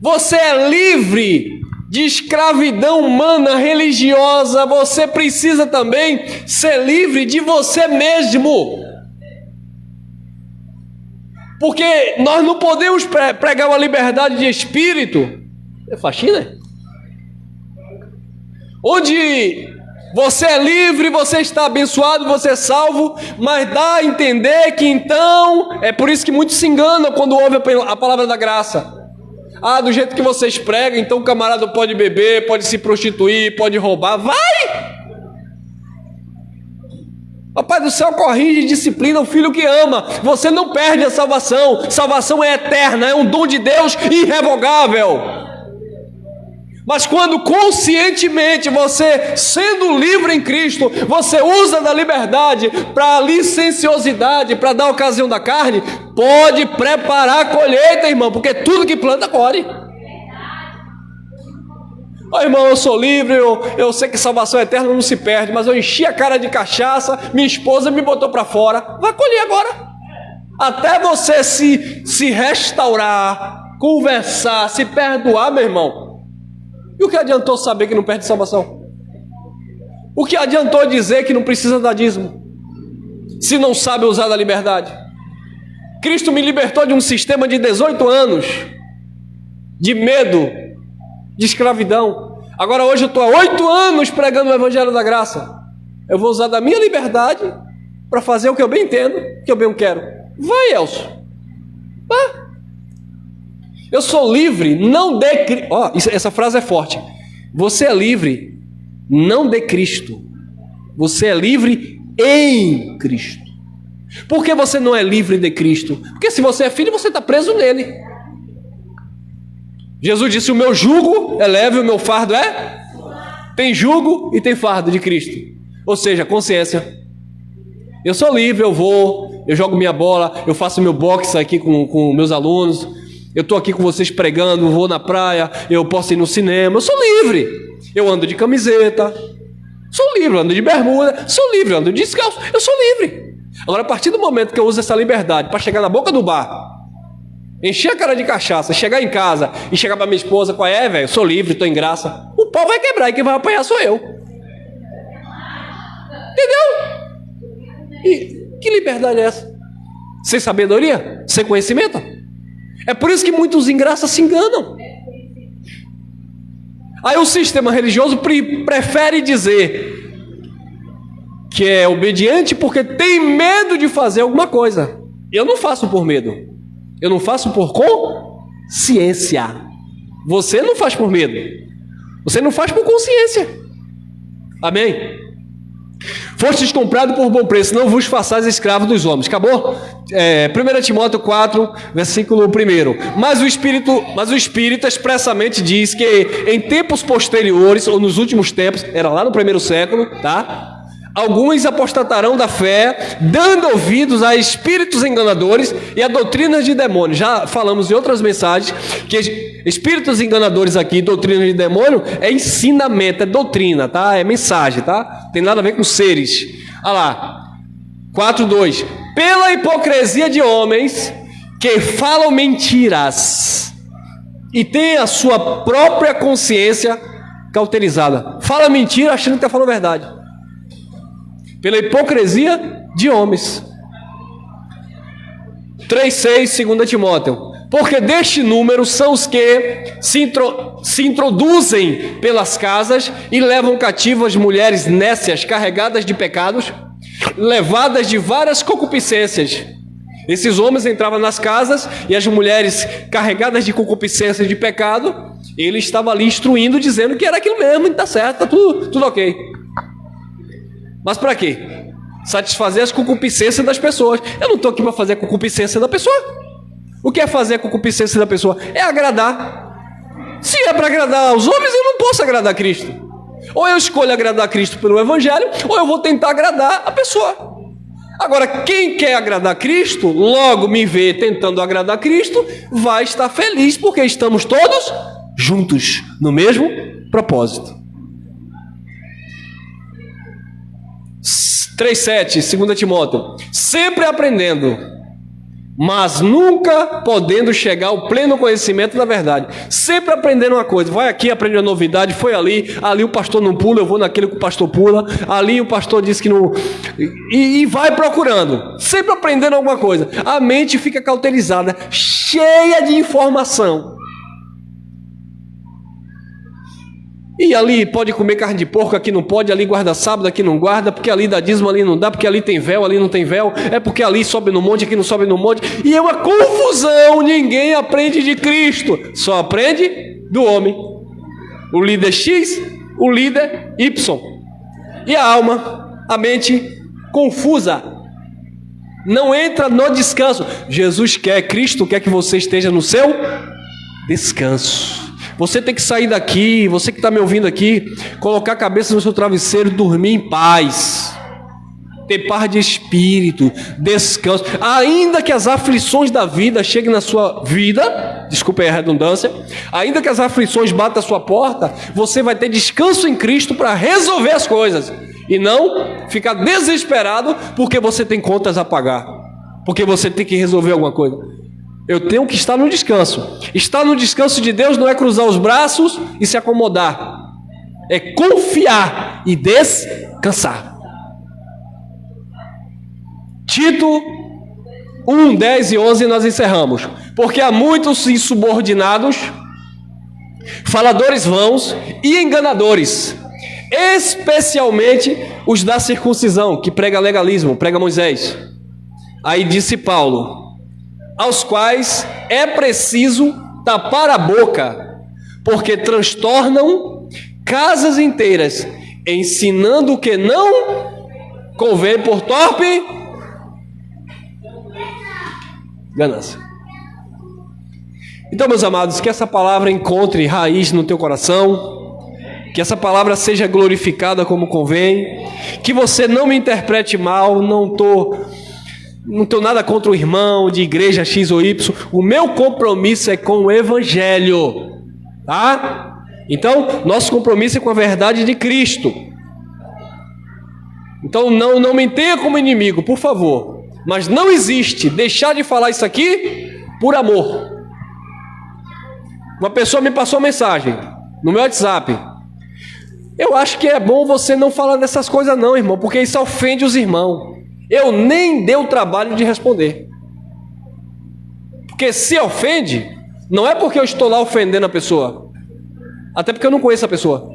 [SPEAKER 1] Você é livre de escravidão humana, religiosa. Você precisa também ser livre de você mesmo. Porque nós não podemos pregar uma liberdade de espírito. É faxina? Onde você é livre, você está abençoado, você é salvo, mas dá a entender que então, é por isso que muitos se enganam quando ouvem a palavra da graça. Ah, do jeito que vocês pregam, então o camarada pode beber, pode se prostituir, pode roubar. Vai! Papai do céu corrige e disciplina o filho que ama. Você não perde a salvação. Salvação é eterna, é um dom de Deus irrevogável. Mas quando conscientemente você, sendo livre em Cristo, você usa da liberdade para a licenciosidade, para dar ocasião da carne, pode preparar a colheita, irmão, porque tudo que planta colhe. Ó, irmão, eu sou livre, eu sei que salvação eterna não se perde, mas eu enchi a cara de cachaça, minha esposa me botou para fora. Vai colher agora. Até você se restaurar, conversar, se perdoar, meu irmão. E o que adiantou saber que não perde salvação? O que adiantou dizer que não precisa dar dízimo, se não sabe usar da liberdade? Cristo me libertou de um sistema de 18 anos, de medo, de escravidão. Agora hoje eu estou há 8 anos pregando o Evangelho da Graça. Eu vou usar da minha liberdade para fazer o que eu bem entendo, o que eu bem quero. Vai, Elcio. Vai. Eu sou livre, não de Cristo. Ó, essa frase é forte. Você é livre, não de Cristo. Você é livre em Cristo. Por que você não é livre de Cristo? Porque se você é filho, você está preso nele. Jesus disse: o meu jugo é leve, o meu fardo é? Tem jugo e tem fardo de Cristo. Ou seja, consciência. Eu sou livre, eu jogo minha bola, eu faço meu boxe aqui com meus alunos. Eu estou aqui com vocês pregando, vou na praia, eu posso ir no cinema. Eu sou livre. Eu ando de camiseta. Sou livre, ando de bermuda. Sou livre, ando de descalço. Eu sou livre. Agora, a partir do momento que eu uso essa liberdade para chegar na boca do bar, encher a cara de cachaça, chegar em casa e chegar para minha esposa, qual é, velho? Sou livre, estou em graça. O pau vai quebrar e quem vai apanhar sou eu. Entendeu? E que liberdade é essa? Sem sabedoria? Sem conhecimento? É por isso que muitos em graça se enganam. Aí o sistema religioso prefere dizer que é obediente porque tem medo de fazer alguma coisa. Eu não faço por medo. Eu não faço por consciência. Você não faz por medo. Você não faz por consciência. Amém? Fostes comprado por bom preço, não vos façais escravo dos homens. Acabou? 1 Timóteo 4, versículo 1. Mas o Espírito expressamente diz que em tempos posteriores, ou nos últimos tempos, era lá no primeiro século, tá? Alguns apostatarão da fé, dando ouvidos a espíritos enganadores e a doutrinas de demônios. Já falamos em outras mensagens que espíritos enganadores aqui, doutrina de demônio, é ensinamento, é doutrina, tá? É mensagem, tá? Tem nada a ver com seres. Olha lá, 4:2. Pela hipocrisia de homens que falam mentiras e têm a sua própria consciência cauterizada. Fala mentira achando que está falando verdade. Pela hipocrisia de homens. 3:6, 2 Timóteo. Porque deste número são os que se introduzem pelas casas e levam cativas mulheres nécias, carregadas de pecados, levadas de várias concupiscências. Esses homens entravam nas casas e as mulheres carregadas de concupiscências de pecado, ele estava ali instruindo, dizendo que era aquilo mesmo, está certo, está tudo ok. Mas para quê? Satisfazer as concupiscências das pessoas. Eu não estou aqui para fazer a concupiscência da pessoa. O que é fazer a concupiscência da pessoa? É agradar. Se é para agradar os homens, eu não posso agradar a Cristo. Ou eu escolho agradar a Cristo pelo Evangelho, ou eu vou tentar agradar a pessoa. Agora, quem quer agradar a Cristo, logo me vê tentando agradar a Cristo, vai estar feliz, porque estamos todos juntos, no mesmo propósito. 3:7, 2 Timóteo. Sempre aprendendo, mas nunca podendo chegar ao pleno conhecimento da verdade. Sempre aprendendo uma coisa. Vai aqui, aprende uma novidade, foi ali o pastor não pula, eu vou naquele que o pastor pula, ali o pastor disse que não... E vai procurando, sempre aprendendo alguma coisa. A mente fica cauterizada, cheia de informação. E ali pode comer carne de porco, aqui não pode, ali guarda sábado, aqui não guarda, porque ali dá dízimo, ali não dá, porque ali tem véu, ali não tem véu, é porque ali sobe no monte, aqui não sobe no monte, e é uma confusão, ninguém aprende de Cristo, só aprende do homem. O líder X, o líder Y. E a alma, a mente confusa, não entra no descanso. Jesus quer, Cristo quer que você esteja no seu descanso. Você tem que sair daqui, você que está me ouvindo aqui, colocar a cabeça no seu travesseiro, dormir em paz, ter paz de espírito, descanso. Ainda que as aflições da vida cheguem na sua vida, desculpe a redundância, ainda que as aflições batam a sua porta, você vai ter descanso em Cristo para resolver as coisas, e não ficar desesperado porque você tem contas a pagar, porque você tem que resolver alguma coisa. Eu tenho que estar no descanso. Estar no descanso de Deus não é cruzar os braços e se acomodar. É confiar e descansar. Tito 1, 10 e 11 nós encerramos. Porque há muitos insubordinados, faladores vãos e enganadores, especialmente os da circuncisão, que prega legalismo, prega Moisés. Aí disse Paulo, aos quais é preciso tapar a boca, porque transtornam casas inteiras, ensinando o que não convém por torpe ganância. Então, meus amados, que essa palavra encontre raiz no teu coração, que essa palavra seja glorificada como convém, que você não me interprete mal, não tenho nada contra o irmão de igreja X ou Y. O meu compromisso é com o Evangelho, tá? Então, nosso compromisso é com a verdade de Cristo. Então, não me tenha como inimigo, por favor. Mas não existe deixar de falar isso aqui por amor. Uma pessoa me passou uma mensagem no meu WhatsApp. Eu acho que é bom você não falar dessas coisas não, irmão, porque isso ofende os irmãos. Eu nem dei o trabalho de responder. Porque se ofende, não é porque eu estou lá ofendendo a pessoa, até porque eu não conheço a pessoa.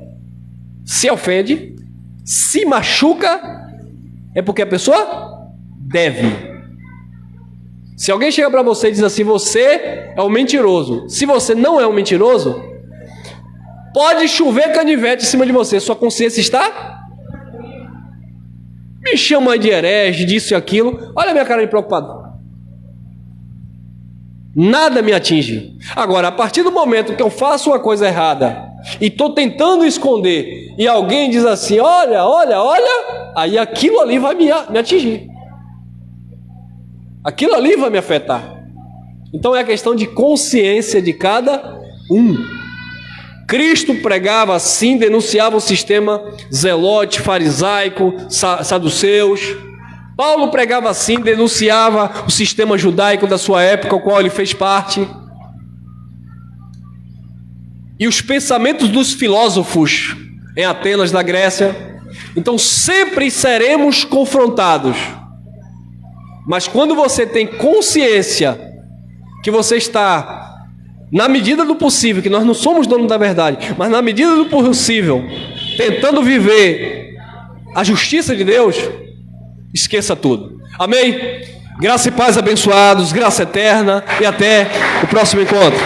[SPEAKER 1] Se ofende, se machuca, é porque a pessoa deve. Se alguém chega para você e diz assim, você é um mentiroso. Se você não é um mentiroso, pode chover canivete em cima de você, sua consciência está... Me chama de herege, disso e aquilo. Olha a minha cara de preocupado. Nada me atinge. Agora, a partir do momento que eu faço uma coisa errada e estou tentando esconder, e alguém diz assim, olha, aí aquilo ali vai me atingir. Aquilo ali vai me afetar. Então é a questão de consciência de cada um. Cristo pregava assim, denunciava o sistema zelote, farisaico, saduceus. Paulo pregava assim, denunciava o sistema judaico da sua época, ao qual ele fez parte. E os pensamentos dos filósofos em Atenas, na Grécia. Então sempre seremos confrontados. Mas quando você tem consciência que você está... na medida do possível, que nós não somos donos da verdade, mas na medida do possível, tentando viver a justiça de Deus, esqueça tudo. Amém? Graça e paz abençoados, graça eterna e até o próximo encontro.